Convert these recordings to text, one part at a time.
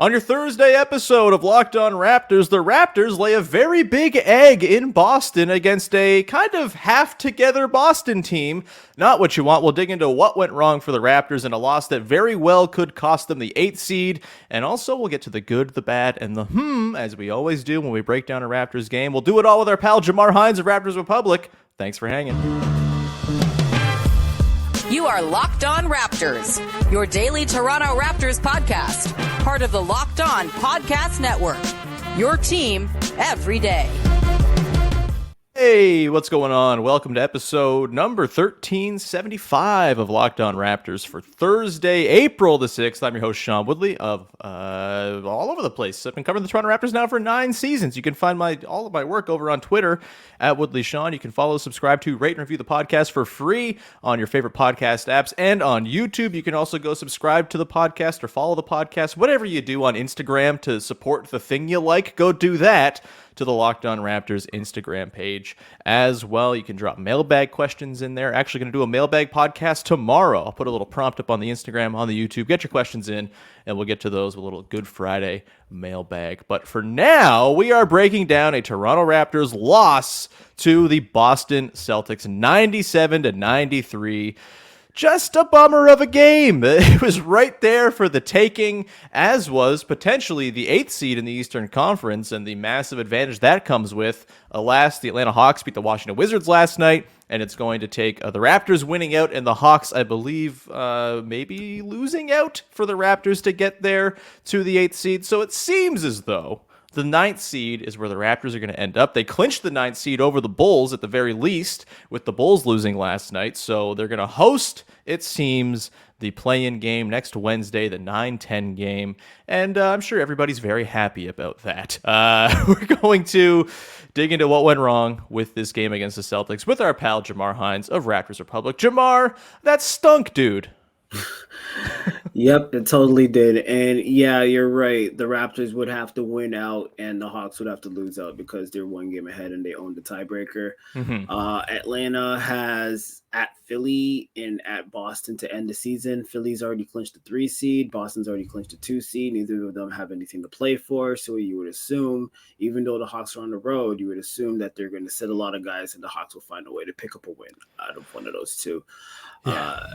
On your Thursday episode of Locked On Raptors, the Raptors lay a very big egg in Boston against a kind of half-together Boston team. Not what you want. We'll dig into what went wrong for the Raptors in a loss that very well could cost them the 8th seed. And also, we'll get to the good, the bad, and the as we always do when we break down a Raptors game. We'll do it all with our pal Jamar Hinds of Raptors Republic. Thanks for hanging. You are Locked On Raptors, your daily Toronto Raptors podcast, part of the Locked On Podcast Network, your team every day. Hey, what's going on? Welcome to episode number 1375 of Locked On Raptors for Thursday, April the 6th. I'm your host, Sean Woodley of all over the place. I've been covering the Toronto Raptors now for 9 seasons. You can find all of my work over on Twitter at WoodleySean. You can follow, subscribe to, rate, and review the podcast for free on your favorite podcast apps and on YouTube. You can also go subscribe to the podcast or follow the podcast, whatever you do on Instagram to support the thing you like. Go do that to the Locked On Raptors Instagram page as well. You can drop mailbag questions in there. Actually going to do a mailbag podcast tomorrow. I'll put a little prompt up on the Instagram, on the YouTube. Get your questions in, and we'll get to those with a little Good Friday mailbag. But for now, we are breaking down a Toronto Raptors loss to the Boston Celtics, 97-93. Just a bummer of a game. It was right there for the taking, as was potentially the 8th seed in the Eastern Conference and the massive advantage that comes with. Alas, the Atlanta Hawks beat the Washington Wizards last night, and it's going to take the Raptors winning out and the Hawks, I believe, maybe losing out for the Raptors to get there to the 8th seed. So it seems as though the 9th seed is where the Raptors are going to end up. They clinched the 9th seed over the Bulls at the very least, with the Bulls losing last night. So they're going to host, it seems, the play-in game next Wednesday, the 9-10 game. And I'm sure everybody's very happy about that. We're going to dig into what went wrong with this game against the Celtics with our pal Jamar Hinds of Raptors Republic. Jamar, that stunk, dude. Yep, it totally did. And yeah, you're right. The Raptors would have to win out and the Hawks would have to lose out because they're one game ahead and they own the tiebreaker. Atlanta has at Philly and at Boston to end the season. Philly's already clinched the 3 seed. Boston's already clinched the 2 seed. Neither of them have anything to play for. So you would assume, even though the Hawks are on the road, you would assume that they're going to sit a lot of guys and the Hawks will find a way to pick up a win out of one of those two. Yeah.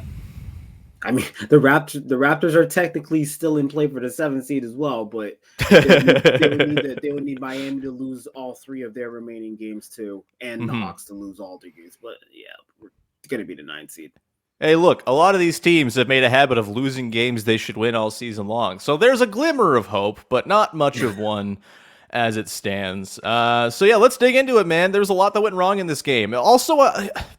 I mean, the Raptors are technically still in play for the 7th seed as well, but they would need Miami to lose all 3 of their remaining games too, and the Hawks to lose all their games. But yeah, it's going to be the 9th seed. Hey, look, a lot of these teams have made a habit of losing games they should win all season long. So there's a glimmer of hope, but not much of one as it stands. So yeah, let's dig into it, man. There's a lot that went wrong in this game. Also,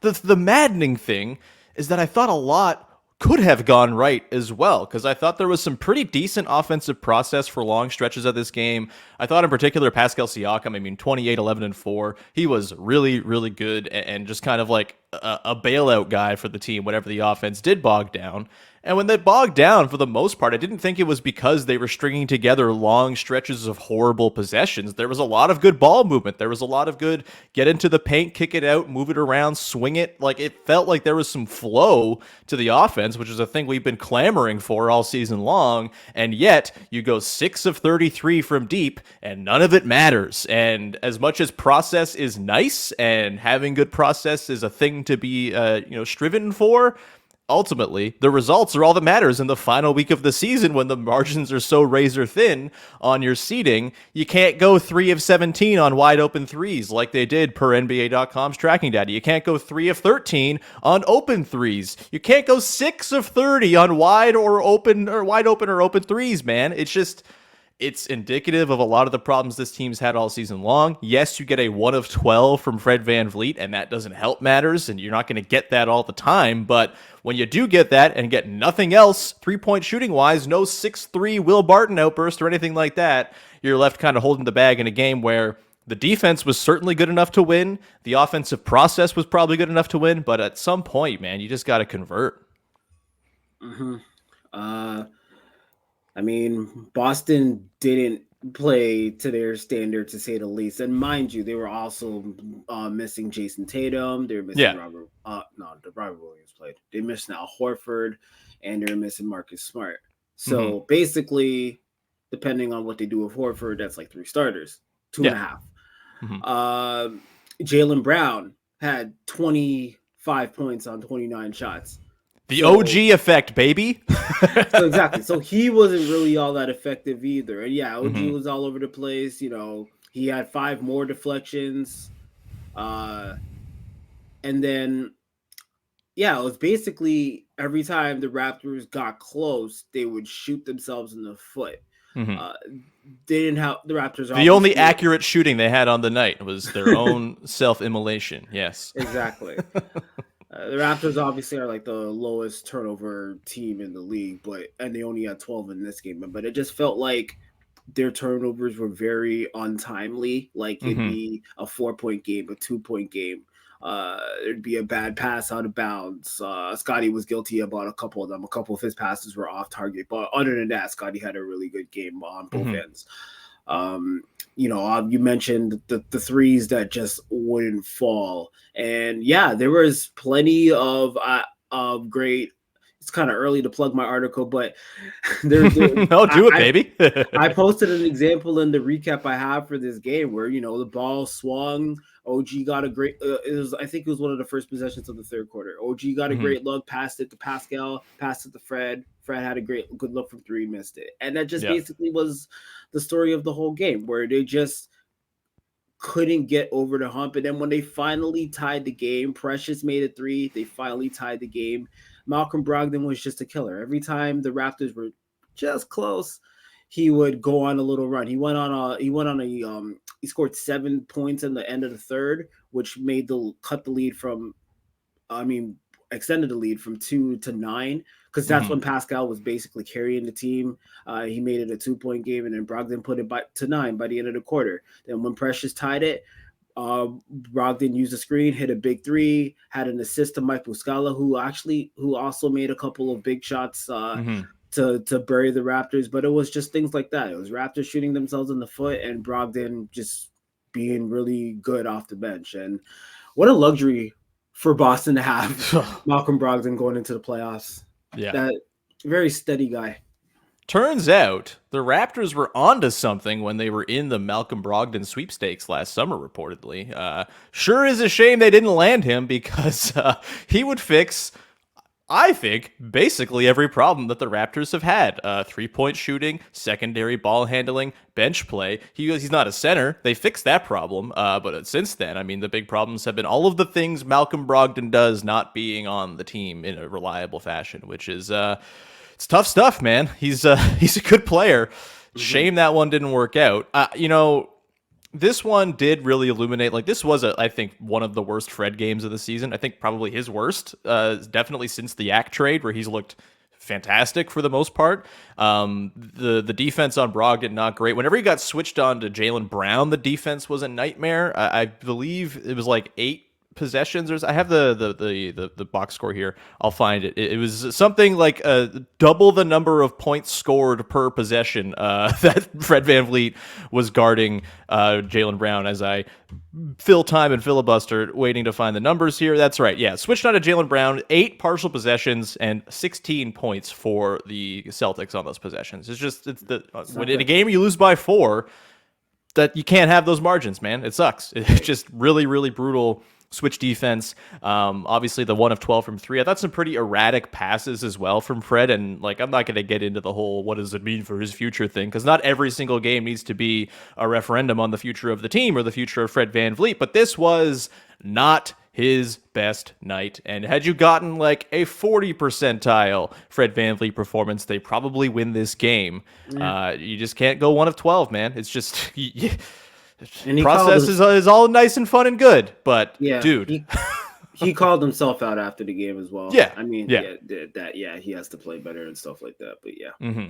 the maddening thing is that I thought a lot could have gone right as well, because I thought there was some pretty decent offensive process for long stretches of this game. I thought in particular Pascal Siakam, 28, 11, and 4. He was really, really good and just kind of like a bailout guy for the team whenever the offense did bog down. And when they bogged down, for the most part, I didn't think it was because they were stringing together long stretches of horrible possessions. There was a lot of good ball movement. There was a lot of good get into the paint, kick it out, move it around, swing it. Like, it felt like there was some flow to the offense, which is a thing we've been clamoring for all season long. And yet, you go 6 of 33 from deep, and none of it matters. And as much as process is nice, and having good process is a thing to be, striven for, ultimately, the results are all that matters in the final week of the season when the margins are so razor thin on your seeding. You can't go 3 of 17 on wide open threes like they did per NBA.com's tracking data. You can't go 3 of 13 on open threes. You can't go 6 of 30 on wide open or open threes, man. It's indicative of a lot of the problems this team's had all season long. Yes, you get a 1 of 12 from Fred VanVleet, and that doesn't help matters, and you're not going to get that all the time. But when you do get that and get nothing else, 3-point shooting-wise, no 6-3 Will Barton outburst or anything like that, you're left kind of holding the bag in a game where the defense was certainly good enough to win. The offensive process was probably good enough to win. But at some point, man, you just got to convert. Boston didn't play to their standard, to say the least. And mind you, they were also missing Jayson Tatum. They were missing Robert Williams played. They missed Al Horford, and they're missing Marcus Smart. So basically, depending on what they do with Horford, that's like 3 starters, 2.5. Jaylen Brown had 25 points on 29 shots. The OG effect, baby. So exactly. So he wasn't really all that effective either. And yeah, OG was all over the place. You know, he had 5 more deflections. And then, yeah, it was basically every time the Raptors got close, they would shoot themselves in the foot. They didn't have the Raptors. The only accurate shooting they had on the night was their own self-immolation. Yes, exactly. The Raptors obviously are like the lowest turnover team in the league, and they only had 12 in this game. But it just felt like their turnovers were very untimely. Like it'd be a 4-point game, a 2-point game. There'd be a bad pass out of bounds. Scotty was guilty about a couple of them. A couple of his passes were off target, but other than that, Scotty had a really good game on both ends. You know, you mentioned the threes that just wouldn't fall, and yeah, there was plenty of great. It's kind of early to plug my article, but there's baby. I posted an example in the recap I have for this game where, you know, the ball swung. OG got a great. I think it was one of the first possessions of the third quarter. OG got a great look, passed it to Pascal, passed it to Fred. Fred had a good look from 3, missed it, and that just basically was the story of the whole game, where they just couldn't get over the hump. And then when they finally tied the game, Precious made a 3. They finally tied the game. Malcolm Brogdon was just a killer. Every time the Raptors were just close, he would go on a little run. He scored 7 points in the end of the third, which extended the lead from 2 to 9, because that's when Pascal was basically carrying the team. He made it a 2-point game, and then Brogdon put it to 9 by the end of the quarter. Then when Precious tied it, Brogdon used a screen, hit a big 3, had an assist to Mike Muscala, who also made a couple of big shots to bury the Raptors. But it was just things like that. It was Raptors shooting themselves in the foot, and Brogdon just being really good off the bench. And what a luxury for Boston to have Malcolm Brogdon going into the playoffs. Yeah, that very steady guy. Turns out the Raptors were onto something when they were in the Malcolm Brogdon sweepstakes last summer, reportedly. Sure is a shame they didn't land him, because he would fix, I think, basically every problem that the Raptors have had. 3-point shooting, secondary ball handling, bench play. He's not a center. They fixed that problem. But since then, I mean, the big problems have been all of the things Malcolm Brogdon does not being on the team in a reliable fashion, which is it's tough stuff, man. He's a good player. Shame that one didn't work out. You know, this one did really illuminate, like, this was, I think, one of the worst Fred games of the season. I think probably his worst, definitely since the Yak trade, where he's looked fantastic for the most part. The defense on Brogdon, not great. Whenever he got switched on to Jaylen Brown, the defense was a nightmare. I believe it was like 8 possessions, or I have the box score here. I'll find it. It was something like double the number of points scored per possession that Fred VanVleet was guarding Jaylen Brown, as I fill time and filibuster waiting to find the numbers here. That's right. Yeah, switched on to Jaylen Brown, 8 partial possessions and 16 points for the Celtics on those possessions. When in a game you lose by 4, that you can't have those margins, man. It sucks. It's just really, really brutal switch defense. Obviously the 1 of 12 from 3. I thought some pretty erratic passes as well from Fred, and like, I'm not going to get into the whole what does it mean for his future thing, because not every single game needs to be a referendum on the future of the team or the future of Fred VanVleet, but this was not his best night. And had you gotten like a 40 percentile Fred VanVleet performance, they probably win this game. You just can't go 1 of 12, man. It's just and process is all nice and fun and good, but yeah, dude, he called himself out after the game as well. Yeah, I mean, he has to play better and stuff like that. But yeah.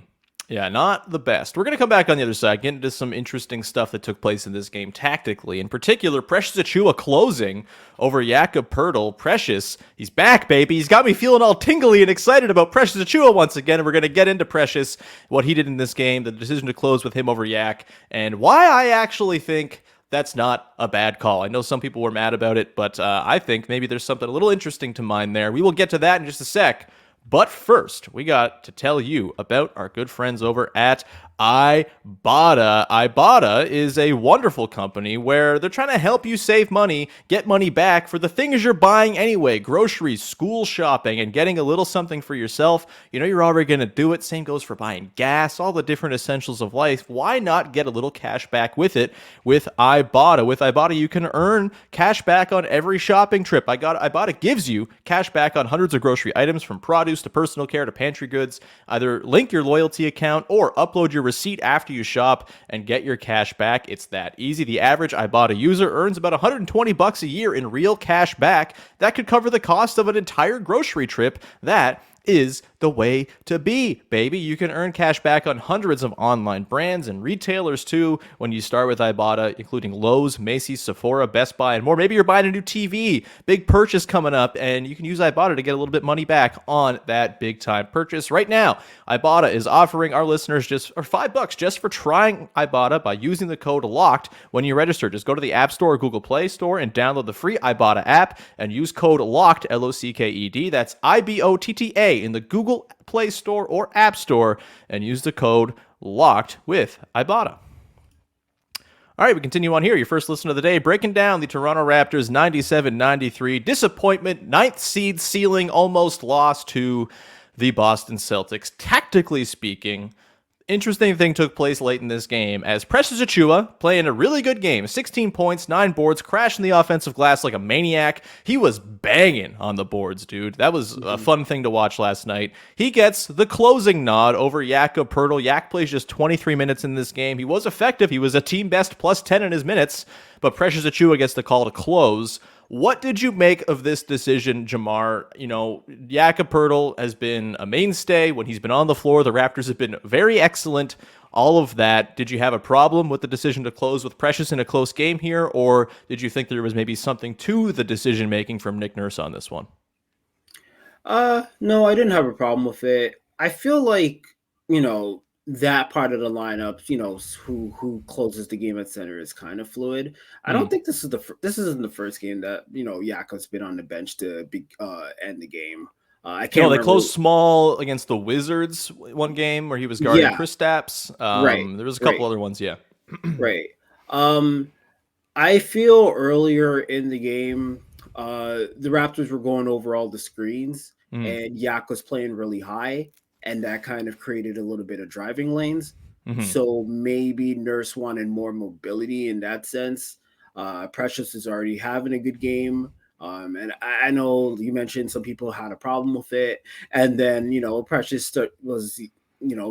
Yeah, not the best. We're going to come back on the other side, get into some interesting stuff that took place in this game tactically. In particular, Precious Achiuwa closing over Jakob Poeltl. Precious, he's back, baby. He's got me feeling all tingly and excited about Precious Achiuwa once again. And we're going to get into Precious, what he did in this game, the decision to close with him over Yak, and why I actually think that's not a bad call. I know some people were mad about it, but I think maybe there's something a little interesting to mine there. We will get to that in just a sec. But first, we got to tell you about our good friends over at Ibotta. Ibotta is a wonderful company where they're trying to help you save money, get money back for the things you're buying anyway. Groceries, school shopping, and getting a little something for yourself. You know you're already going to do it. Same goes for buying gas, all the different essentials of life. Why not get a little cash back with it with Ibotta? With Ibotta, you can earn cash back on every shopping trip. Ibotta gives you cash back on hundreds of grocery items from produce to personal care to pantry goods. Either link your loyalty account or upload your receipt after you shop and get your cash back. It's that easy. The average Ibotta user earns about $120 a year in real cash back. That could cover the cost of an entire grocery trip. That is the way to be, baby. You can earn cash back on hundreds of online brands and retailers too when you start with Ibotta, including Lowe's, Macy's, Sephora, Best Buy, and more. Maybe you're buying a new TV, big purchase coming up, and you can use Ibotta to get a little bit money back on that big time purchase. Right now, Ibotta is offering our listeners just $5 just for trying Ibotta by using the code LOCKED when you register. Just go to the App Store or Google Play Store and download the free Ibotta app and use code LOCKED, LOCKED. That's IBOTTA in the Google Play Store or App Store and use the code LOCKED with Ibotta. All right, we continue on here. Your first listen of the day, breaking down the Toronto Raptors 97-93 disappointment, 9th seed ceiling, almost lost to the Boston Celtics. Tactically speaking, interesting thing took place late in this game as Precious Achiuwa, playing a really good game, 16 points, 9 boards, crashing the offensive glass like a maniac. He was banging on the boards, dude. That was a fun thing to watch last night. He gets the closing nod over Jakob Poeltl. Yak plays just 23 minutes in this game. He was effective. He was a team best plus 10 in his minutes, but Precious Achiuwa gets the call to close. What did you make of this decision, Jamar? You know, Jakob Poeltl has been a mainstay when he's been on the floor. The Raptors have been very excellent. All of that. Did you have a problem with the decision to close with Precious in a close game here, or did you think there was maybe something to the decision making from Nick Nurse on this one? No, I didn't have a problem with it. I feel like, that part of the lineup, who closes the game at center is kind of fluid. I don't think this isn't the first game that Jakob's been on the bench to end the game. I can't. They closed small against the Wizards one game where he was guarding Kristaps. Right. There was a couple other ones, yeah. Right. I feel earlier in the game, the Raptors were going over all the screens, and Yak was playing really high. And that kind of created a little bit of driving lanes. So maybe Nurse wanted more mobility in that sense. Precious is already having a good game. And I know you mentioned some people had a problem with it. And then, Precious was,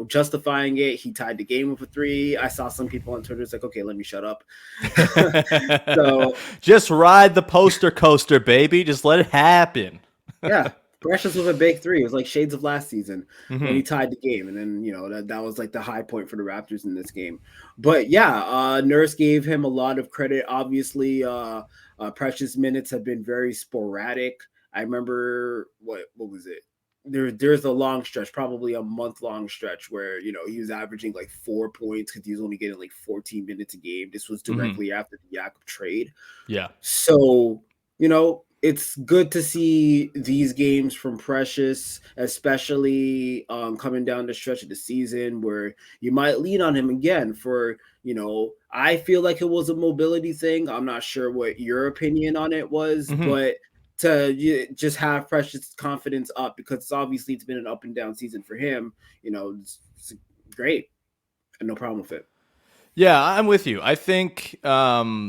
justifying it. He tied the game with a 3. I saw some people on Twitter. It's like, okay, let me shut up. So just ride the poster coaster, baby. Just let it happen. Yeah. Precious with a big 3. It was like shades of last season when he tied the game. And then, that was like the high point for the Raptors in this game. But yeah, Nurse gave him a lot of credit. Obviously, Precious minutes have been very sporadic. I remember, what was it? There's a long stretch, probably a month-long stretch where, he was averaging like 4 points because he was only getting like 14 minutes a game. This was directly after the Jakob trade. Yeah. So, it's good to see these games from Precious, especially coming down the stretch of the season where you might lean on him again for, I feel like it was a mobility thing. I'm not sure what your opinion on it was, but to just have Precious confidence up because obviously it's been an up and down season for him, it's great and no problem with it. Yeah, I'm with you. I think, the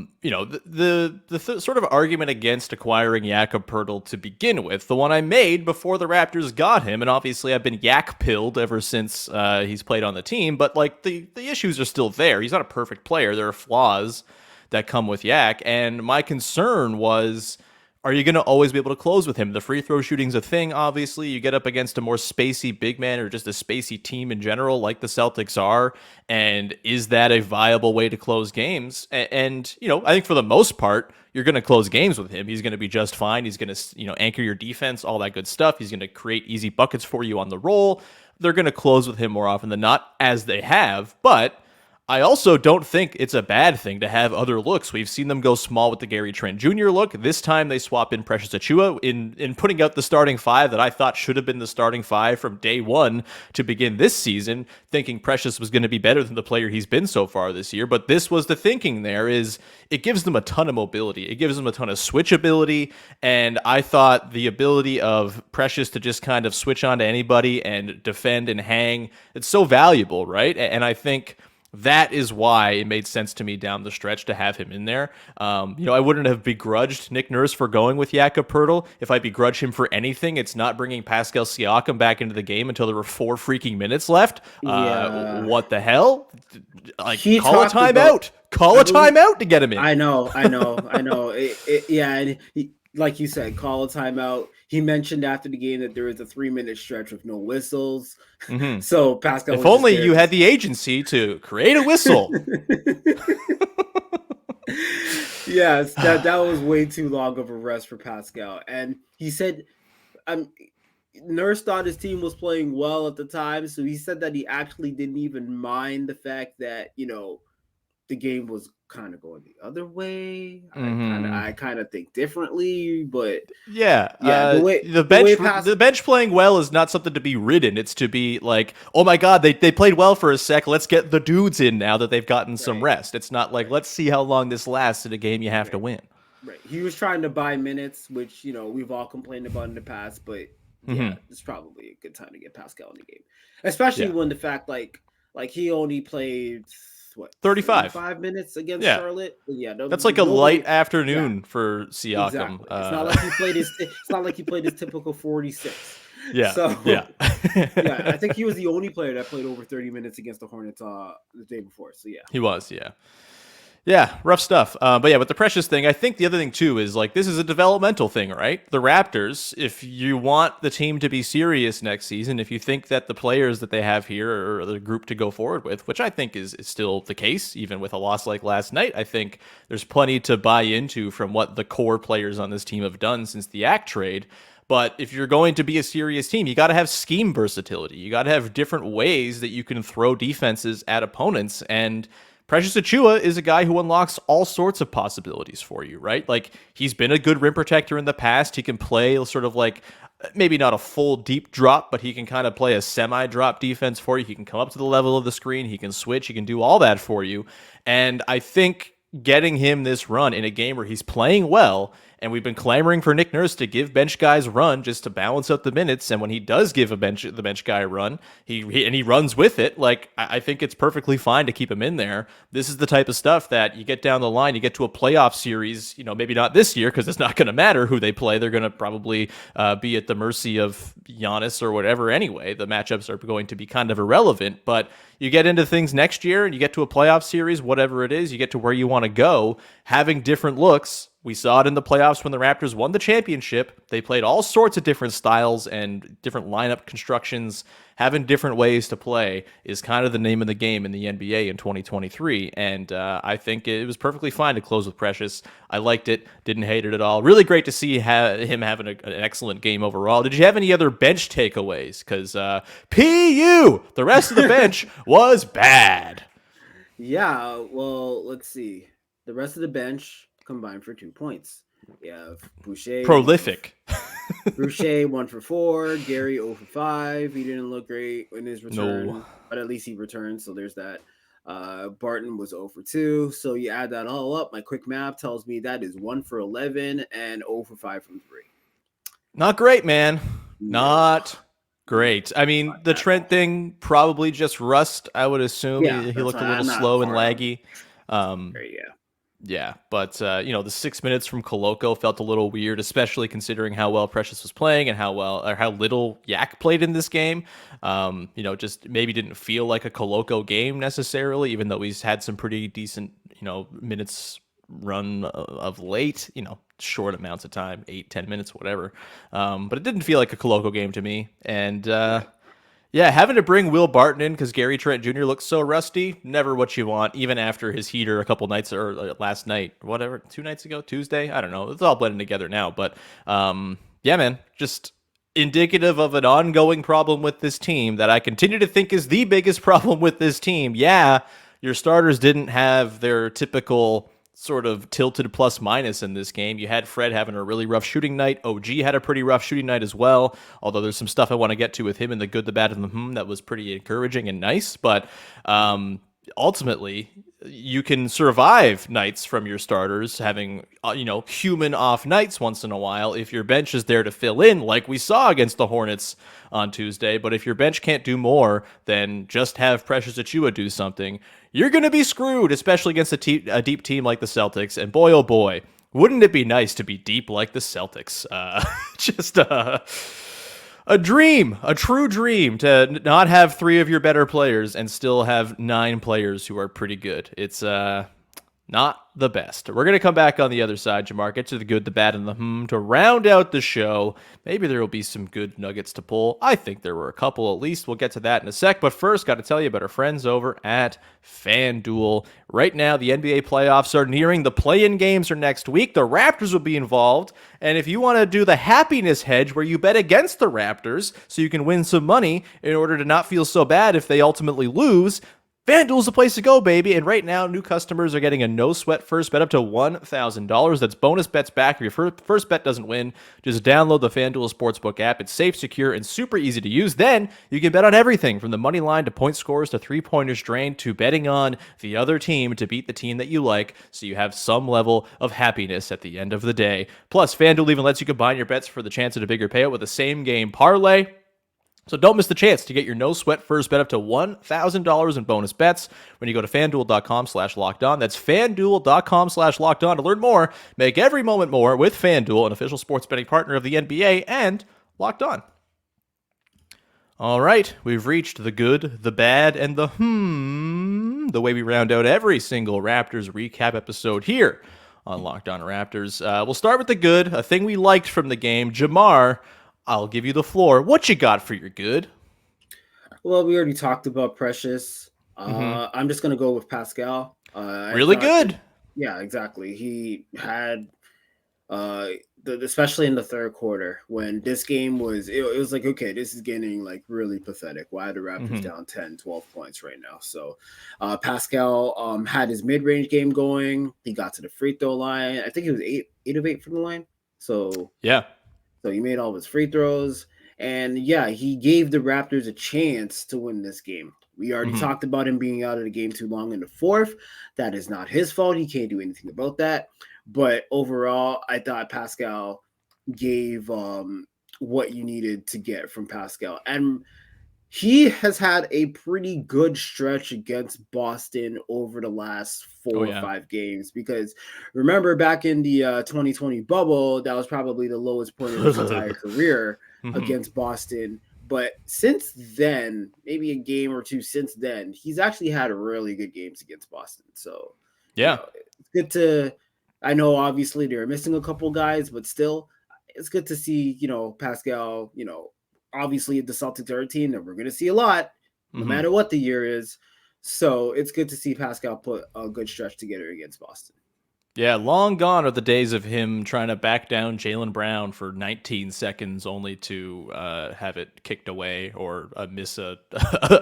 sort of argument against acquiring Jakob Poeltl to begin with, the one I made before the Raptors got him, and obviously I've been yak-pilled ever since he's played on the team, but like the issues are still there. He's not a perfect player. There are flaws that come with Yak, and my concern was, are you going to always be able to close with him? The free throw shooting's a thing, obviously. You get up against a more spacey big man or just a spacey team in general, like the Celtics are. And is that a viable way to close games? And I think for the most part, you're going to close games with him. He's going to be just fine. He's going to, anchor your defense, all that good stuff. He's going to create easy buckets for you on the roll. They're going to close with him more often than not, as they have. But I also don't think it's a bad thing to have other looks. We've seen them go small with the Gary Trent Jr. look. This time they swap in Precious Achiuwa in putting out the starting five that I thought should have been the starting five from day one to begin this season, thinking Precious was going to be better than the player he's been so far this year. But this was the thinking there is it gives them a ton of mobility. It gives them a ton of switch ability. And I thought the ability of Precious to just kind of switch on to anybody and defend and hang, it's so valuable, right? And I think that is why it made sense to me down the stretch to have him in there. I wouldn't have begrudged Nick Nurse for going with Jakob Poeltl. If I begrudge him for anything, it's not bringing Pascal Siakam back into the game until there were 4 freaking minutes left. What the hell? Like, call a timeout. Call a timeout to get him in. I know. And like you said, call a timeout. He mentioned after the game that there was a 3-minute stretch with no whistles. Mm-hmm. So Pascal, if only you had the agency to create a whistle. Yes, that was way too long of a rest for Pascal. And he said, Nurse thought his team was playing well at the time, so he said that he actually didn't even mind the fact that the game was kind of going the other way. I kind of think differently, but the bench playing well is not something to be ridden. It's to be like, oh my God, they played well for a sec. Let's get the dudes in now that they've gotten some rest. It's not like, let's see how long this lasts in a game you have to win. Right. He was trying to buy minutes, which, we've all complained about in the past, but it's probably a good time to get Pascal in the game, especially when the fact like he only played 35 minutes against Charlotte. That's like a light afternoon for Siakam. Exactly. It's not like he played his typical 46. Yeah. So I think he was the only player that played over 30 minutes against the Hornets the day before. So he was. Yeah, rough stuff. But with the Precious thing, I think the other thing too is like this is a developmental thing, right? The Raptors, if you want the team to be serious next season, if you think that the players that they have here are the group to go forward with, which I think is still the case, even with a loss like last night, I think there's plenty to buy into from what the core players on this team have done since the Yak trade. But if you're going to be a serious team, you got to have scheme versatility. You got to have different ways that you can throw defenses at opponents. And Precious Achiuwa is a guy who unlocks all sorts of possibilities for you, right? Like, he's been a good rim protector in the past. He can play sort of like, maybe not a full deep drop, but he can kind of play a semi-drop defense for you. He can come up to the level of the screen. He can switch. He can do all that for you. And I think getting him this run in a game where he's playing well, and we've been clamoring for Nick Nurse to give bench guys run just to balance out the minutes. And when he does give the bench guy a run, he runs with it. Like, I think it's perfectly fine to keep him in there. This is the type of stuff that you get down the line, you get to a playoff series, maybe not this year because it's not going to matter who they play. They're going to probably be at the mercy of Giannis or whatever anyway. The matchups are going to be kind of irrelevant, but you get into things next year and you get to a playoff series, whatever it is, you get to where you want to go, having different looks. We saw it in the playoffs when the Raptors won the championship. They played all sorts of different styles and different lineup constructions. Having different ways to play is kind of the name of the game in the NBA in 2023. And I think it was perfectly fine to close with Precious. I liked it. Didn't hate it at all. Really great to see him having an excellent game overall. Did you have any other bench takeaways? Because PU, the rest of the bench was bad. Yeah, well, let's see. The rest of the bench combined for 2 points. We have Boucher. Prolific. Boucher 1 for 4. Gary 0 for 5. He didn't look great in his return, but at least he returned. So there's that. Barton was 0 for 2. So you add that all up. My quick math tells me that is 1 for 11 and 0 for 5 from 3. Not great, man. Not great. I mean, the Trent thing probably just rust, I would assume. Yeah, he looked a little slow and laggy. Yeah. Yeah, but the 6 minutes from Koloko felt a little weird, especially considering how well Precious was playing and how little Yak played in this game. Just maybe didn't feel like a Koloko game necessarily, even though he's had some pretty decent, minutes run of late, short amounts of time, 8-10 minutes, whatever. But it didn't feel like a Koloko game to me. And having to bring Will Barton in because Gary Trent Jr. looks so rusty, never what you want, even after his heater a couple nights or last night, whatever, 2 nights ago, Tuesday, I don't know. It's all blending together now, but man, just indicative of an ongoing problem with this team that I continue to think is the biggest problem with this team. Yeah, Your starters didn't have their typical sort of tilted plus minus in this game. You had Fred having a really rough shooting night. OG had a pretty rough shooting night as well, although there's some stuff I want to get to with him in the good, the bad, and the that was pretty encouraging and nice. But ultimately, you can survive nights from your starters having, human off nights once in a while if your bench is there to fill in, like we saw against the Hornets on Tuesday. But if your bench can't do more than just have Precious Achiuwa do something, you're going to be screwed, especially against a deep team like the Celtics. And boy, oh boy, wouldn't it be nice to be deep like the Celtics? Just a dream, a true dream to not have 3 of your better players and still have 9 players who are pretty good. It's not the best. We're going to come back on the other side, Jamar, get to the good, the bad, and the to round out the show. Maybe there will be some good nuggets to pull. I think there were a couple at least. We'll get to that in a sec. But first, got to tell you about our friends over at FanDuel. Right now, the NBA playoffs are nearing. The play-in games are next week. The Raptors will be involved. And if you want to do the happiness hedge where you bet against the Raptors so you can win some money in order to not feel so bad if they ultimately lose, FanDuel's the place to go, baby. And right now, new customers are getting a no-sweat first bet up to $1,000. That's bonus bets back if your first bet doesn't win. Just download the FanDuel Sportsbook app. It's safe, secure, and super easy to use. Then you can bet on everything from the money line to point scores to three-pointers drained to betting on the other team to beat the team that you like, so you have some level of happiness at the end of the day. Plus, FanDuel even lets you combine your bets for the chance at a bigger payout with a same-game parlay. So don't miss the chance to get your no-sweat first bet up to $1,000 in bonus bets when you go to FanDuel.com/lockedon. That's FanDuel.com/lockedon to learn more. Make every moment more with FanDuel, an official sports betting partner of the NBA and Locked On. All right, we've reached the good, the bad, and the way we round out every single Raptors recap episode here on Locked On Raptors. We'll start with the good, a thing we liked from the game. Jamar, I'll give you the floor. What you got for your good? Well, we already talked about Precious. I'm just going to go with Pascal. Really good. Yeah, exactly. He had, especially in the third quarter, when this game was, it was like, okay, this is getting like really pathetic. Why are the Raptors down 10, 12 points right now? So Pascal had his mid-range game going. He got to the free throw line. I think it was 8 of 8 from the line. So yeah. So he made all of his free throws. And yeah, he gave the Raptors a chance to win this game. We already talked about him being out of the game too long in the fourth. That is not his fault. He can't do anything about that. But overall, I thought Pascal gave what you needed to get from Pascal. And he has had a pretty good stretch against Boston over the last 4 or 5 games, because remember back in the 2020 bubble, that was probably the lowest point of his entire career against Boston. But since then, maybe a game or two since then, he's actually had really good games against Boston. So yeah, it's good to, I know obviously they're missing a couple guys, but still it's good to see, Pascal, obviously the Celtics are a team that we're going to see a lot, no matter what the year is. So it's good to see Pascal put a good stretch together against Boston. Yeah, long gone are the days of him trying to back down Jaylen Brown for 19 seconds only to have it kicked away or miss a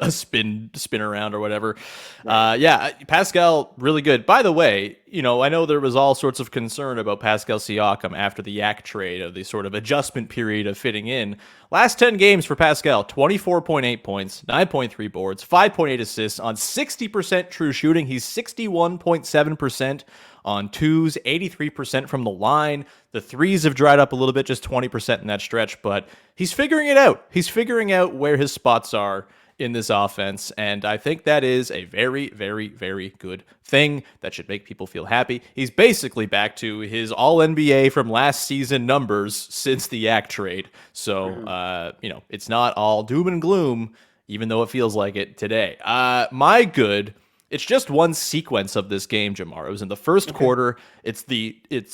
spin around or whatever. Right. Yeah, Pascal, really good. By the way, I know there was all sorts of concern about Pascal Siakam after the Yak trade, of the sort of adjustment period of fitting in. Last 10 games for Pascal, 24.8 points, 9.3 boards, 5.8 assists on 60% true shooting. He's 61.7% on twos, 83% from the line. The threes have dried up a little bit, just 20% in that stretch, but he's figuring it out. He's figuring out where his spots are in this offense, and I think that is a very, very, very good thing that should make people feel happy. He's basically back to his All-NBA from last season numbers since the Yak trade, so, it's not all doom and gloom, even though it feels like it today. My good... It's just one sequence of this game, Jamar. It was in the first quarter. It's Raptors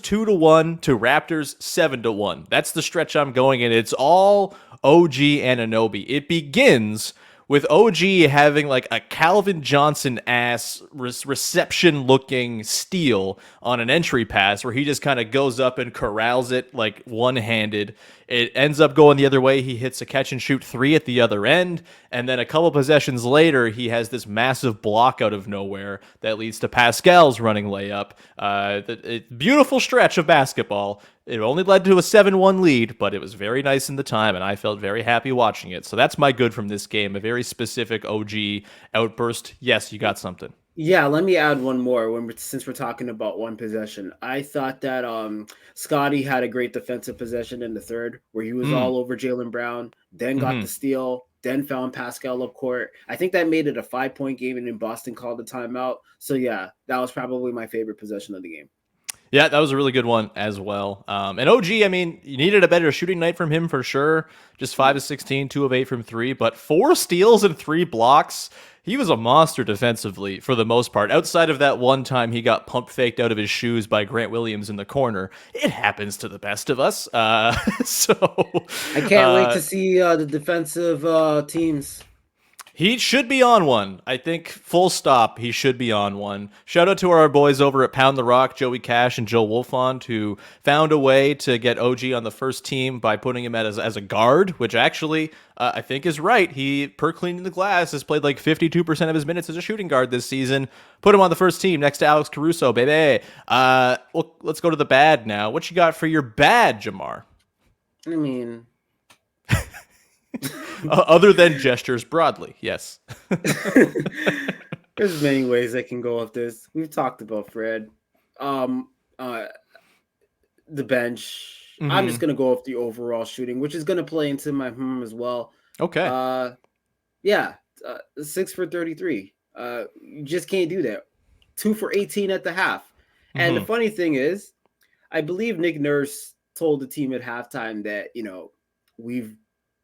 2-1 to Raptors 7-1. That's the stretch I'm going in. It's all OG and Anunoby. It begins with OG having like a Calvin Johnson ass reception looking steal on an entry pass where he just kind of goes up and corrals it like one handed. It ends up going the other way. He hits a catch and shoot three at the other end. And then a couple possessions later, he has this massive block out of nowhere that leads to Pascal's running layup. Beautiful stretch of basketball. It only led to a 7-1 lead, but it was very nice in the time, and I felt very happy watching it. So that's my good from this game, a very specific OG outburst. Yes, you got something. Yeah, let me add one more since we're talking about one possession. I thought that Scotty had a great defensive possession in the third where he was all over Jaylen Brown, then got the steal, then found Pascal up court. I think that made it a 5-point game, and then Boston called the timeout. So, yeah, that was probably my favorite possession of the game. Yeah, that was a really good one as well. And OG, I mean, you needed a better shooting night from him for sure. Just 5 of 16, 2 of 8 from 3, but 4 steals and 3 blocks. He was a monster defensively for the most part. Outside of that one time he got pump faked out of his shoes by Grant Williams in the corner. It happens to the best of us. So I can't wait to see the defensive teams. He should be on one. I think full stop, he should be on one. Shout out to our boys over at Pound the Rock, Joey Cash and Joe Wolfond, who found a way to get OG on the first team by putting him as a guard, which actually I think is right. He, per Cleaning the Glass, has played like 52% of his minutes as a shooting guard this season. Put him on the first team next to Alex Caruso, baby. Well, let's go to the bad now. What you got for your bad, Jamar? I mean... Other than gestures broadly, yes. There's many ways I can go with this. We've talked about Fred. The bench. I'm just gonna go with the overall shooting, which is gonna play into my as well. Okay. 6 for 33. You just can't do that. 2 for 18 at the half. And the funny thing is, I believe Nick Nurse told the team at halftime that, we've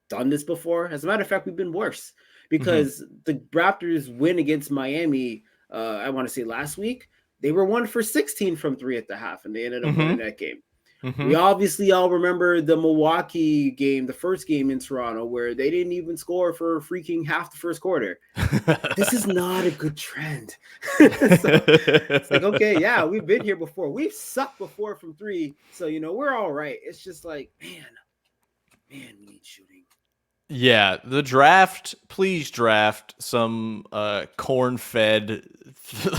done this before. As a matter of fact, we've been worse because the Raptors win against Miami. I want to say last week, they were 1 for 16 from 3 at the half, and they ended up winning that game. We obviously all remember the Milwaukee game, the first game in Toronto, where they didn't even score for freaking half the first quarter. This is not a good trend. So it's like, okay, yeah, we've been here before. We've sucked before from 3, so we're all right. It's just like, man, we need shooting. Yeah, the draft, please draft some corn-fed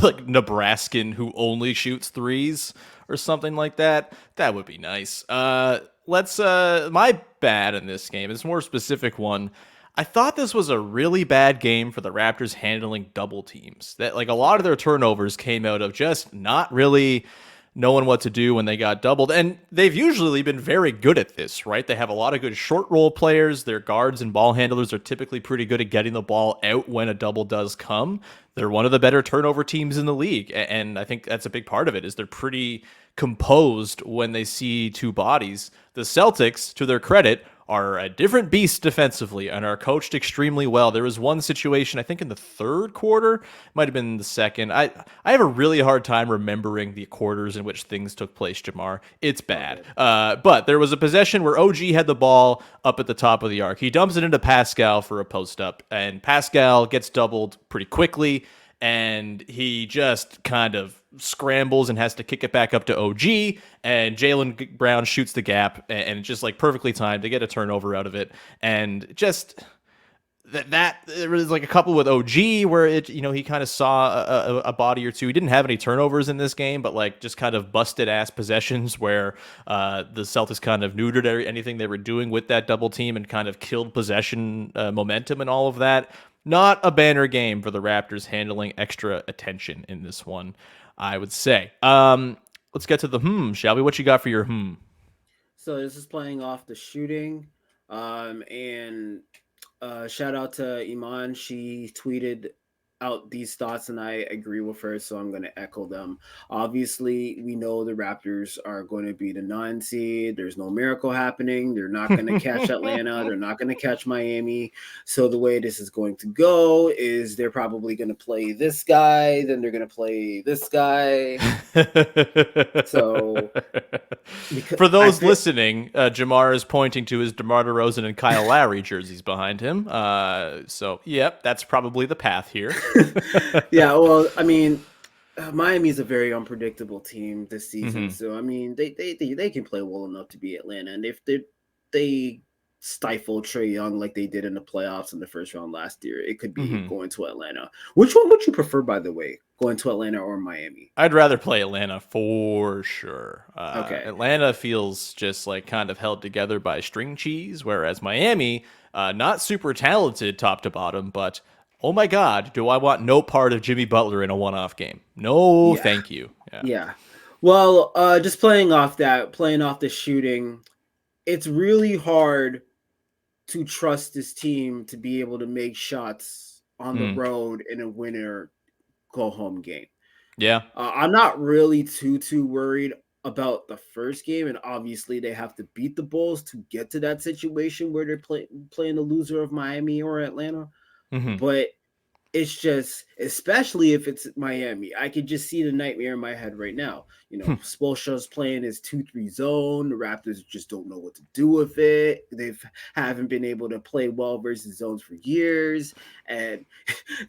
like Nebraskan who only shoots threes or something like that. That would be nice. Let's my bad in this game, it's a more specific one. I thought this was a really bad game for the Raptors handling double teams. That like a lot of their turnovers came out of just not really knowing what to do when they got doubled. And they've usually been very good at this, right? They have a lot of good short roll players. Their guards and ball handlers are typically pretty good at getting the ball out when a double does come. They're one of the better turnover teams in the league. And I think that's a big part of it is they're pretty composed when they see two bodies. The Celtics, to their credit, are a different beast defensively and are coached extremely well. There was one situation, I think in the third quarter, might have been the second. I have a really hard time remembering the quarters in which things took place, Jamar. It's bad. But there was a possession where OG had the ball up at the top of the arc. He dumps it into Pascal for a post-up, and Pascal gets doubled pretty quickly, and he just kind of scrambles and has to kick it back up to OG, and Jaylen Brown shoots the gap, and just like perfectly timed to get a turnover out of it. And just that there was like a couple with OG where it, he kind of saw a body or two. He didn't have any turnovers in this game, but like just kind of busted ass possessions where the Celtics kind of neutered anything they were doing with that double team and kind of killed possession momentum and all of that. Not a banner game for the Raptors handling extra attention in this one, I would say. Let's get to the shall we? What you got for your So this is playing off the shooting. And shout out to Iman. She tweeted out these thoughts and I agree with her, so I'm going to echo them. Obviously, we know the Raptors are going to be the 9th-seed. There's no miracle happening. They're not going to catch Atlanta. They're not going to catch Miami. So the way this is going to go is they're probably going to play this guy, then they're going to play this guy. So for those listening, Jamar is pointing to his DeMar DeRozan and Kyle Lowry jerseys behind him. So, yep, that's probably the path here. Yeah, well, I mean, Miami's a very unpredictable team this season. So, I mean, they can play well enough to be Atlanta. And if they stifle Trae Young like they did in the playoffs in the first round last year, it could be going to Atlanta. Which one would you prefer, by the way, going to Atlanta or Miami? I'd rather play Atlanta for sure. Okay. Atlanta feels just like kind of held together by string cheese, whereas Miami, not super talented top to bottom, but oh my God, do I want no part of Jimmy Butler in a one-off game? No, thank you. Yeah. Well, just playing off the shooting, it's really hard to trust this team to be able to make shots on the road in a winner go home game. Yeah. I'm not really too worried about the first game, and obviously they have to beat the Bulls to get to that situation where they're playing the loser of Miami or Atlanta. But it's just, especially if it's Miami, I could just see the nightmare in my head right now. You know, Spoelstra's playing his 2-3 zone. The Raptors just don't know what to do with it. Haven't been able to play well versus zones for years, and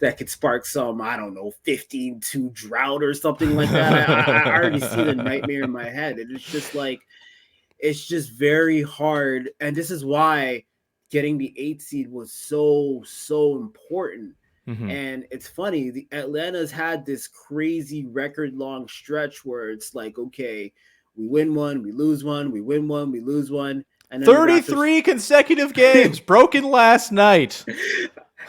that could spark some, I don't know, 15-2 drought or something like that. I already see the nightmare in my head, and it's just like, it's just very hard. And this is why getting the 8th seed was so important. And it's funny, the Atlanta's had this crazy record-long stretch where it's like, okay, we win one, we lose one, we win one, we lose one. And then 33 consecutive games, broken last night.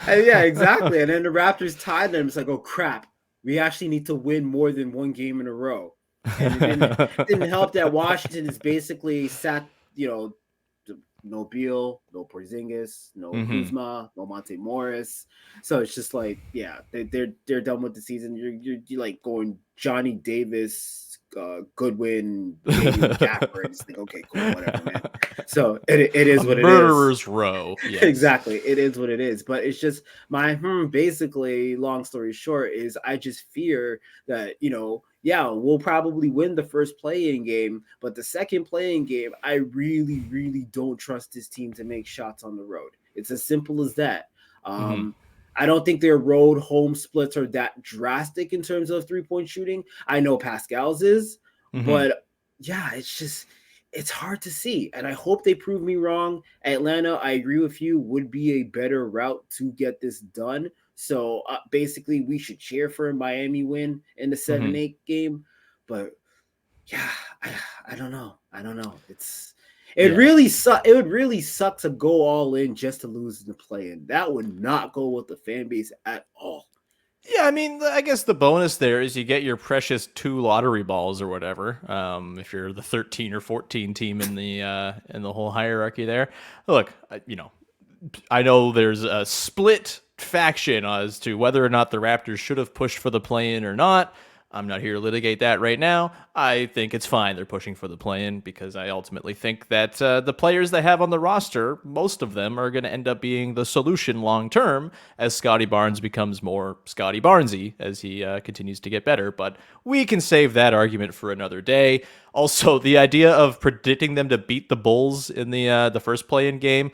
Yeah, exactly. And then the Raptors tied them. It's like, oh, crap, we actually need to win more than one game in a row. And it didn't help that Washington is basically sat, you know, no Beal, no Porzingis, no Kuzma, no Monte Morris. So it's just like, yeah, they're done with the season. You're like going Johnny Davis, Goodwin, Gafford. It's like, okay, cool, whatever, man. So it is what it is. Murderer's row. Yes. Exactly. It is what it is. But it's just basically, long story short, is I just fear that, you know, yeah, we'll probably win the first play-in game, but the second play-in game, I really, really don't trust this team to make shots on the road. It's as simple as that. I don't think their road home splits are that drastic in terms of three-point shooting. I know Pascal's is, but yeah, it's hard to see. And I hope they prove me wrong. Atlanta, I agree with you, would be a better route to get this done. So basically, we should cheer for a Miami win in the 7-8 game. But yeah, I don't know. It would really suck to go all in just to lose in the play-in. That would not go with the fan base at all. Yeah, I mean, I guess the bonus there is you get your precious 2 lottery balls or whatever. If you're the 13 or 14 team in the whole hierarchy there. Look, you know, I know there's a split faction as to whether or not the Raptors should have pushed for the play-in or not. I'm not here to litigate that right now. I think it's fine they're pushing for the play-in because I ultimately think that the players they have on the roster, most of them are going to end up being the solution long-term as Scotty Barnes becomes more Scotty Barnesy as he continues to get better. But we can save that argument for another day. Also, the idea of predicting them to beat the Bulls in the first play-in game,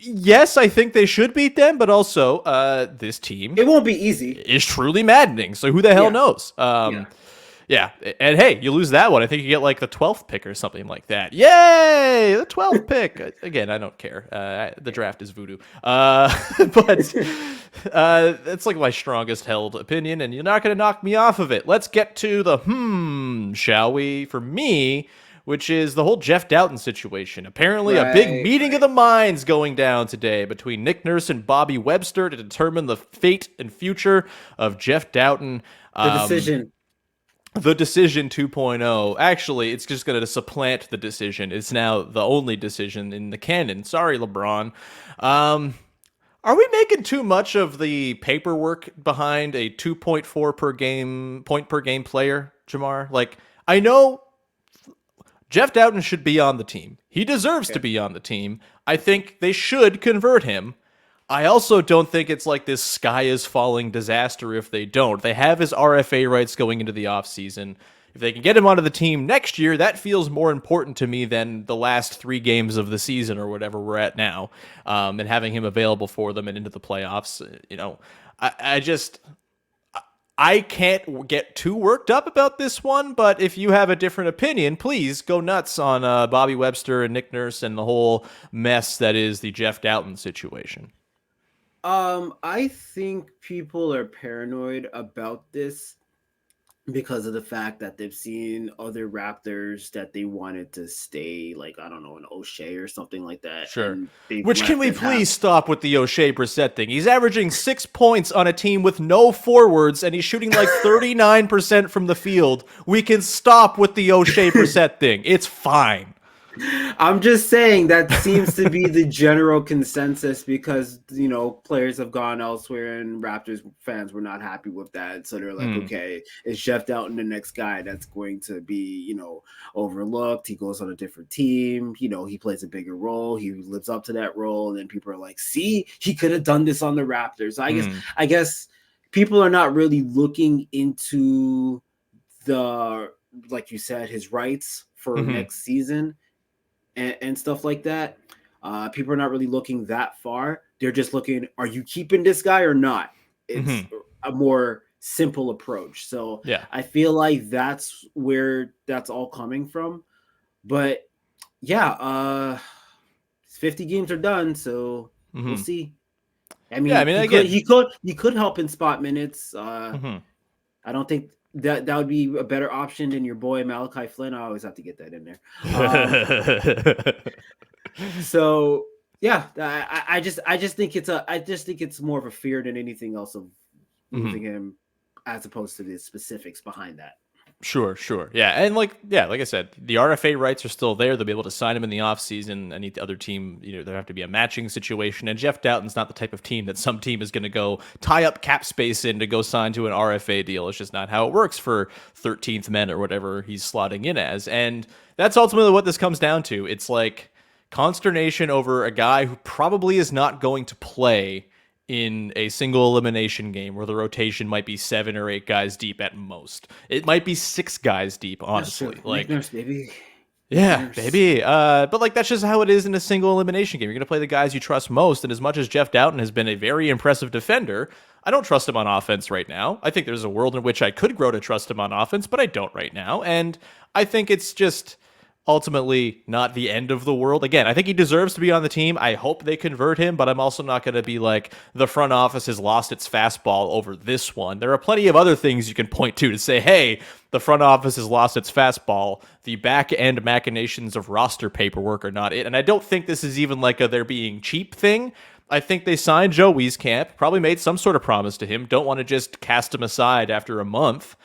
yes, I think they should beat them, but also this team, it won't be easy, is truly maddening. So who the hell knows? Yeah. And hey, you lose that one, I think you get like the 12th pick or something like that. Yay! The 12th pick. Again, I don't care. The draft is voodoo. But it's like my strongest held opinion, and you're not going to knock me off of it. Let's get to the shall we? For me, which is the whole Jeff Dowtin situation. Apparently a big meeting of the minds going down today between Nick Nurse and Bobby Webster to determine the fate and future of Jeff Dowtin. The decision 2.0. Actually, it's just going to supplant the decision. It's now the only decision in the canon. Sorry, LeBron. Are Are we making too much of the paperwork behind a 2.4 per game point per game player, Jamar? Like, I know Jeff Dowtin should be on the team. He deserves to be on the team. I think they should convert him. I also don't think it's like this sky is falling disaster if they don't. They have his RFA rights going into the offseason. If they can get him onto the team next year, that feels more important to me than the last 3 games of the season or whatever we're at now, and having him available for them and into the playoffs. I can't get too worked up about this one, but if you have a different opinion, please go nuts on Bobby Webster and Nick Nurse and the whole mess that is the Jeff Dowtin situation. I think people are paranoid about this because of the fact that they've seen other Raptors that they wanted to stay, like, I don't know, an O'Shea or something like that. Sure. Which, can we please stop with the O'Shea Brissett thing? He's averaging 6 points on a team with no forwards, and he's shooting like 39% from the field. We can stop with the O'Shea Brissett thing. It's fine. I'm just saying that seems to be the general consensus because, players have gone elsewhere and Raptors fans were not happy with that. So they're like, okay, is Jeff Dowtin the next guy that's going to be, overlooked? He goes on a different team. He plays a bigger role. He lives up to that role. And then people are like, see, he could have done this on the Raptors. I guess people are not really looking into like you said, his rights for next season. And stuff like that. People are not really looking that far. They're just looking, are you keeping this guy or not? It's a more simple approach. So I feel like that's where that's all coming from. But 50 games are done, so we'll see. I mean, he could help in spot minutes. I don't think that would be a better option than your boy Malachi Flynn. I always have to get that in there. I just think it's more of a fear than anything else of losing him, as opposed to the specifics behind that. Sure. Yeah. And like I said, the RFA rights are still there. They'll be able to sign him in the offseason. Any other team, there have to be a matching situation. And Jeff Dowtin's not the type of team that some team is going to go tie up cap space in to go sign to an RFA deal. It's just not how it works for 13th men or whatever he's slotting in as. And that's ultimately what this comes down to. It's like consternation over a guy who probably is not going to play in a single elimination game where the rotation might be 7 or 8 guys deep at most. It might be 6 guys deep, honestly. Like, Nurse, baby. Yeah, baby. But like that's just how it is in a single elimination game. You're going to play the guys you trust most, and as much as Jeff Dowtin has been a very impressive defender, I don't trust him on offense right now. I think there's a world in which I could grow to trust him on offense, but I don't right now. And I think it's just ultimately not the end of the world. Again, I think he deserves to be on the team. I hope they convert him, but I'm also not going to be like the front office has lost its fastball over this one. There are plenty of other things you can point to say, hey, the front office has lost its fastball. The back end machinations of roster paperwork are not it. And I don't think this is even like a they're being cheap thing. I think they signed Joe Wieskamp, probably made some sort of promise to him. Don't want to just cast him aside after a month.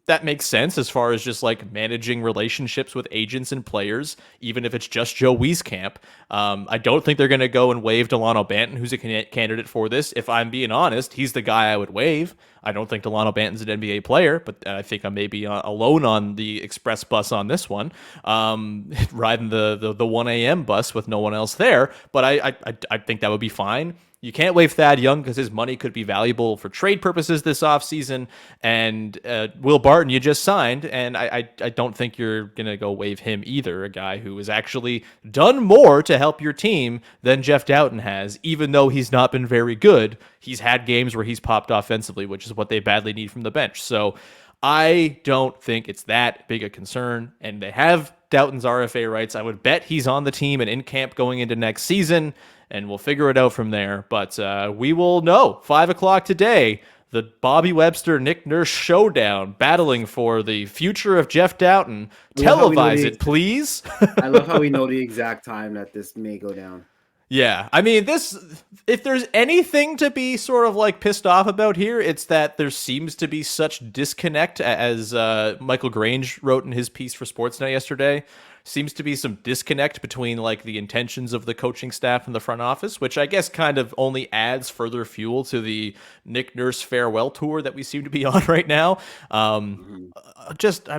That makes sense as far as just like managing relationships with agents and players, even if it's just Joe Wieskamp. I don't think they're going to go and waive Delano Banton, who's a candidate for this. If I'm being honest, he's the guy I would waive. I don't think Delano Banton's an NBA player, but I think I may be alone on the express bus on this one, riding the 1 a.m. bus with no one else there. But I think that would be fine. You can't waive Thad Young because his money could be valuable for trade purposes this offseason. And Will Barton, you just signed, and I don't think you're going to go waive him either, a guy who has actually done more to help your team than Jeff Dowtin has, even though he's not been very good. He's had games where he's popped offensively, which is what they badly need from the bench. So I don't think it's that big a concern. And they have Dowtin's RFA rights. I would bet he's on the team and in camp going into next season, and we'll figure it out from there. But we will know 5 o'clock today, the Bobby Webster, Nick Nurse showdown, battling for the future of Jeff Dowtin. Televise it, please. I love how we know the exact time that this may go down. Yeah, I mean, if there's anything to be sort of like pissed off about here, it's that there seems to be such disconnect, as Michael Grange wrote in his piece for Sportsnet yesterday. seems to be some disconnect between like the intentions of the coaching staff and the front office, which I guess kind of only adds further fuel to the Nick Nurse farewell tour that we seem to be on right now. I'm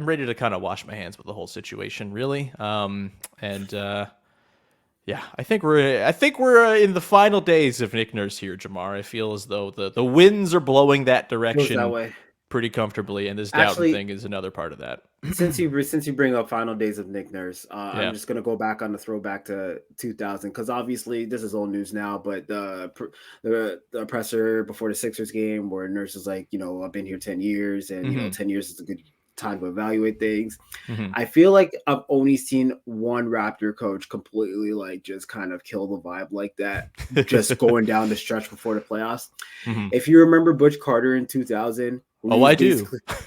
ready to kind of wash my hands with the whole situation, really. Yeah, I think we're in the final days of Nick Nurse here, Jamar. I feel as though the winds are blowing that direction that way. pretty comfortably, and this Dowtin thing is another part of that. Since you bring up final days of Nick Nurse, I'm just gonna go back on the throwback to 2000 because obviously this is old news now. But the presser before the Sixers game where Nurse is like, I've been here 10 years, and 10 years is a good time to evaluate things. I feel like I've only seen one Raptor coach completely like just kind of kill the vibe like that, just going down the stretch before the playoffs. If you remember Butch Carter in 2000. I do.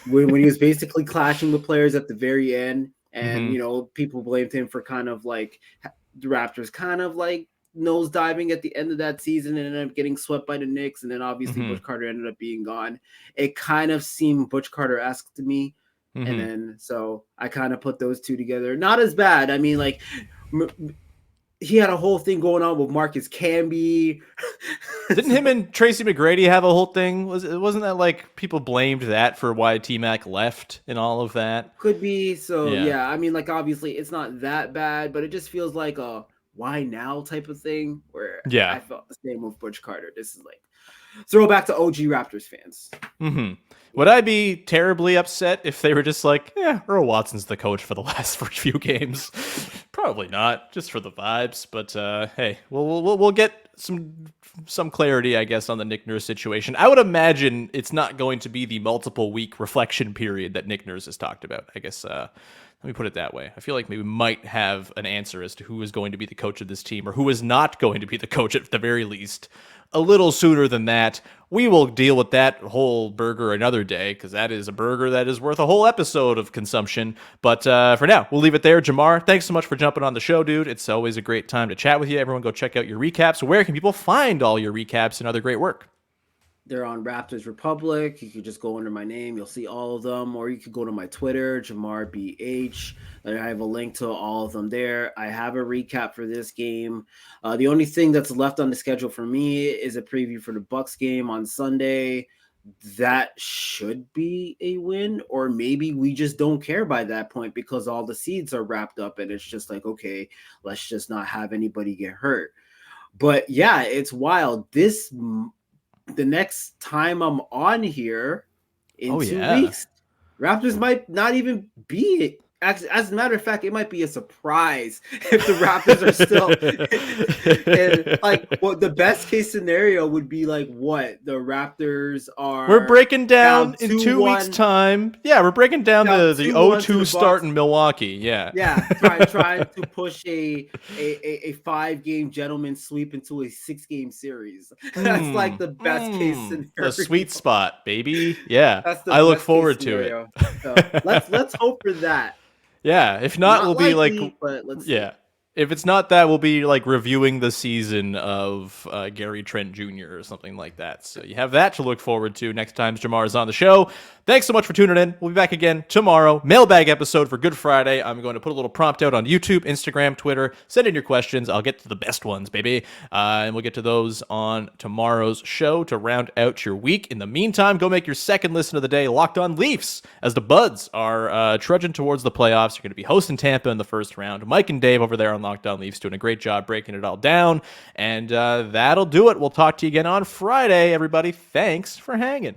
When he was basically clashing with players at the very end, and people blamed him for kind of like the Raptors kind of like nose diving at the end of that season and ended up getting swept by the Knicks, and then obviously Butch Carter ended up being gone. It kind of seemed Butch Carter-esque to me. And then so I kind of put those two together. Not as bad. I mean, like he had a whole thing going on with Marcus Camby. Didn't him and Tracy McGrady have a whole thing? Wasn't that like people blamed that for why T-Mac left and all of that? Could be. So yeah, I mean, like obviously it's not that bad, but it just feels like a why now type of thing. Where I felt the same with Butch Carter. This is like throwback to OG Raptors fans. Would I be terribly upset if they were just like, Earl Watson's the coach for the last few games? Probably not, just for the vibes. But hey, we'll get some clarity, I guess, on the Nick Nurse situation. I would imagine it's not going to be the multiple week reflection period that Nick Nurse has talked about. I guess let me put it that way. I feel like maybe we might have an answer as to who is going to be the coach of this team or who is not going to be the coach at the very least a little sooner than that. We will deal with that whole burger another day because that is a burger that is worth a whole episode of consumption. But for now, we'll leave it there. Jamar, thanks so much for jumping on the show, dude. It's always a great time to chat with you. Everyone go check out your recaps. Where can people find all your recaps and other great work? They're on Raptors Republic. You could just go under my name. You'll see all of them. Or you could go to my Twitter, JamarBH. I have a link to all of them there. I have a recap for this game. The only thing that's left on the schedule for me is a preview for the Bucks game on Sunday. That should be a win. Or maybe we just don't care by that point because all the seeds are wrapped up. And it's just like, okay, let's just not have anybody get hurt. But yeah, it's wild. The next time I'm on here in 2 weeks, Raptors might not even be it. As a matter of fact, it might be a surprise if the Raptors are still and like the best case scenario would be like what the Raptors are. We're breaking down in 2 weeks' time. Yeah, we're breaking down the 0-2 start in Milwaukee. Yeah. Trying to push a 5-game gentleman sweep into a 6-game series. That's like the best case scenario. The sweet spot, baby. Yeah. I look forward to it. So let's hope for that. Yeah, if not we'll be like, if it's not that, we'll be like reviewing the season of Gary Trent Jr. or something like that. So you have that to look forward to next time Jamar is on the show. Thanks so much for tuning in. We'll be back again tomorrow. Mailbag episode for Good Friday. I'm going to put a little prompt out on YouTube, Instagram, Twitter. Send in your questions. I'll get to the best ones, baby. And we'll get to those on tomorrow's show to round out your week. In the meantime, go make your second listen of the day, Locked On Leafs, as the Buds are trudging towards the playoffs. You're going to be hosting Tampa in the first round. Mike and Dave over there on Locked On Leafs doing a great job breaking it all down. And that'll do it. We'll talk to you again on Friday, everybody. Thanks for hanging.